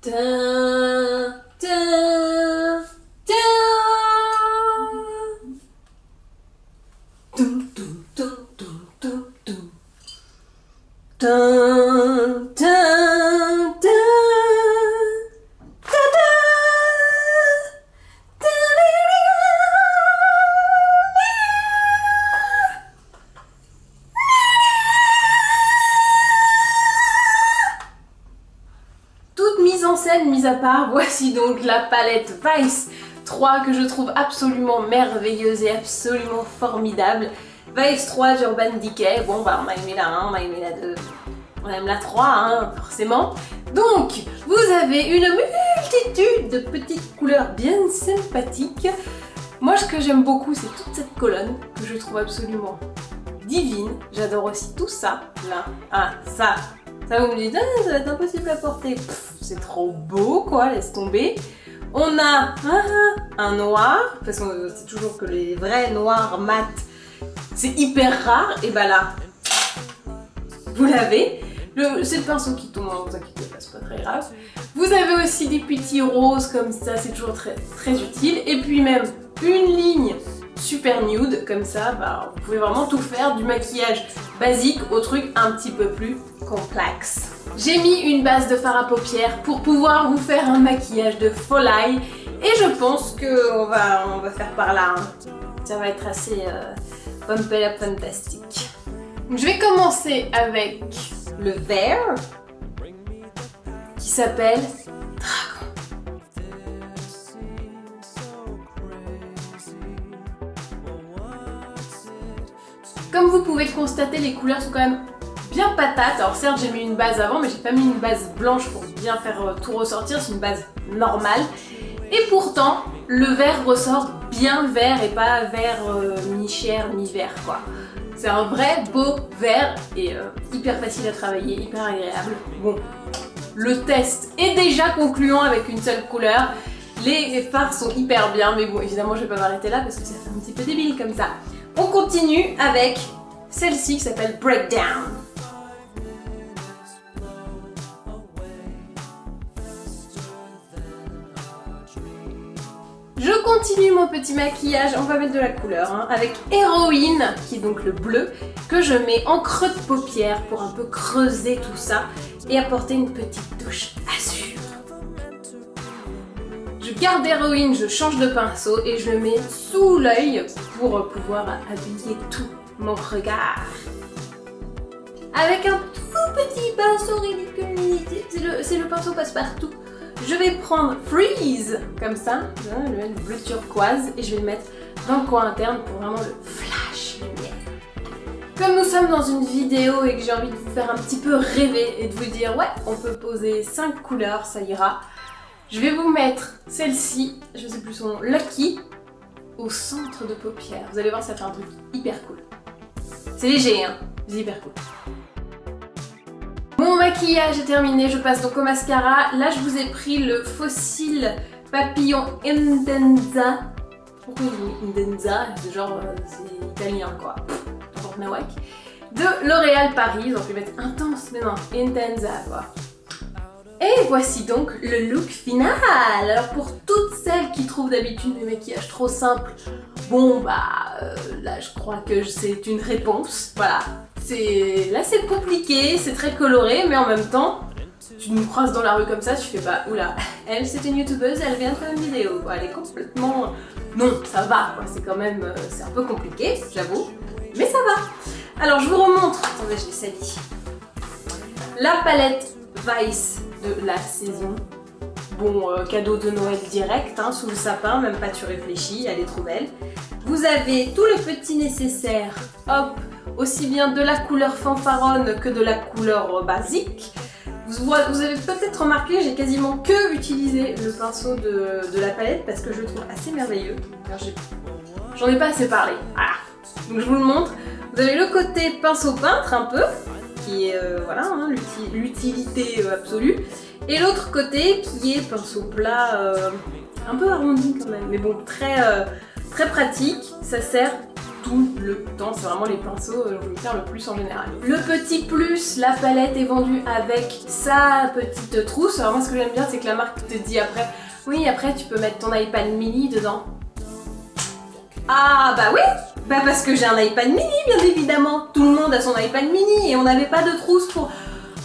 Ta, ta, ta. Tum, tum, tum, tum, tum, tum. Ta, ta, ta. Ta, ta. Ta, toute mise en scène mise à part, voici donc la palette Vice 3 que je trouve absolument merveilleuse et absolument formidable. Vice 3 d'Urban Decay, bon bah on a aimé la 1, on a aimé la 2, on aime la 3 hein, forcément. Donc vous avez une multitude de petites couleurs bien sympathiques. Moi ce que j'aime beaucoup c'est toute cette colonne que je trouve absolument divine. J'adore aussi tout ça, là, ah ça vous me dites, ah, ça va être impossible à porter. C'est trop beau quoi, laisse tomber. On a un noir, parce que c'est toujours que les vrais noirs mat, c'est hyper rare. Et bah là, vous l'avez. C'est le pinceau qui tombe, ne vous inquiétez pas, c'est pas très grave. Vous avez aussi des petits roses comme ça, c'est toujours très, très utile. Et puis même une ligne super nude, comme ça, bah, vous pouvez vraiment tout faire, du maquillage basique au truc un petit peu plus complexe. J'ai mis une base de fard à paupières pour pouvoir vous faire un maquillage de folie et je pense qu'on va faire par là. Hein. Ça va être assez pump it up fantastique. Donc, je vais commencer avec le vert qui s'appelle Dragon. Comme vous pouvez le constater, les couleurs sont quand même bien patates. Alors certes j'ai mis une base avant mais j'ai pas mis une base blanche pour bien faire tout ressortir, c'est une base normale. Et pourtant le vert ressort bien vert et pas vert mi-chair, mi-vert quoi. C'est un vrai beau vert et hyper facile à travailler, hyper agréable. Bon, le test est déjà concluant avec une seule couleur. Les fards sont hyper bien mais bon évidemment je vais pas m'arrêter là parce que ça fait un petit peu débile comme ça. On continue avec celle-ci qui s'appelle Breakdown. Je continue mon petit maquillage, on va mettre de la couleur, hein, avec Héroïne, qui est donc le bleu, que je mets en creux de paupière pour un peu creuser tout ça et apporter une petite touche azur. Je garde Héroïne, je change de pinceau et je le mets sous l'œil pour pouvoir habiller tout mon regard. Avec un tout petit pinceau ridicule, c'est le pinceau passe-partout. Je vais prendre Freeze, comme ça, le bleu turquoise, et je vais le mettre dans le coin interne pour vraiment le flash lumière. Comme nous sommes dans une vidéo et que j'ai envie de vous faire un petit peu rêver et de vous dire ouais, on peut poser 5 couleurs, ça ira. Je vais vous mettre celle-ci, je sais plus son nom, Lucky, au centre de paupière. Vous allez voir, ça fait un truc hyper cool. C'est léger, hein, c'est hyper cool. Mon maquillage est terminé, je passe donc au mascara. Là, je vous ai pris le Fossile Papillon Intenza. Pourquoi il dit Intenza? C'est genre, c'est italien quoi. De L'Oréal Paris, donc je vais mettre intense, mais non, Intenza quoi. Et voici donc le look final. Alors pour toutes celles qui trouvent d'habitude mes maquillages trop simples, bon bah là je crois que c'est une réponse. Voilà, là c'est compliqué, c'est très coloré, mais en même temps, tu nous croises dans la rue comme ça, tu fais pas oula, elle c'est une youtubeuse, elle vient de faire une vidéo, quoi. Elle est complètement... Non, ça va, quoi. C'est quand même... c'est un peu compliqué, j'avoue, mais ça va. Alors je vous remontre, attendez, je l'ai salie. La palette Vice de la saison. Bon, cadeau de Noël direct, hein, sous le sapin, même pas tu réfléchis, elle est trop belle. Vous avez tout le petit nécessaire, hop, aussi bien de la couleur fanfaronne que de la couleur basique. Vous avez peut-être remarqué, j'ai quasiment que utilisé le pinceau de la palette parce que je le trouve assez merveilleux. J'en ai pas assez parlé, voilà. Donc je vous le montre. Vous avez le côté pinceau peintre un peu, qui est voilà, hein, l'utilité absolue. Et l'autre côté qui est pinceau plat, un peu arrondi quand même, mais bon, très pratique. Ça sert tout le temps. C'est vraiment les pinceaux dont je me sers le plus en général. Le petit plus, la palette est vendue avec sa petite trousse. Alors moi ce que j'aime bien c'est que la marque te dit après, oui après tu peux mettre ton iPad mini dedans. Ah bah oui, bah parce que j'ai un iPad mini bien évidemment. Tout le monde a son iPad mini et on n'avait pas de trousse pour...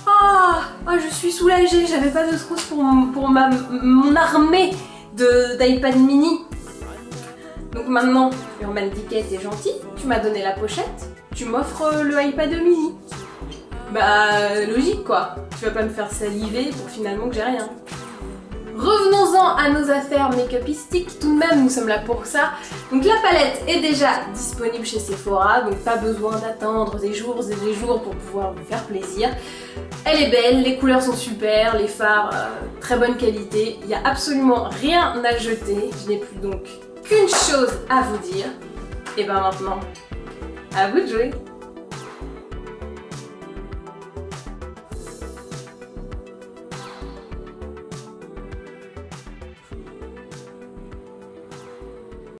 Ah, je suis soulagée, j'avais pas de trousse pour mon armée d'iPad mini. Donc maintenant, Urban Decay, t'es gentil, tu m'as donné la pochette, tu m'offres le iPad mini. Bah logique quoi, tu vas pas me faire saliver pour finalement que j'ai rien. Revenons-en à nos affaires make-upistiques, tout de même nous sommes là pour ça. Donc la palette est déjà disponible chez Sephora, donc pas besoin d'attendre des jours et des jours pour pouvoir vous faire plaisir. Elle est belle, les couleurs sont super, les fards très bonne qualité, il n'y a absolument rien à jeter. Je n'ai plus donc qu'une chose à vous dire, et ben maintenant, à vous de jouer.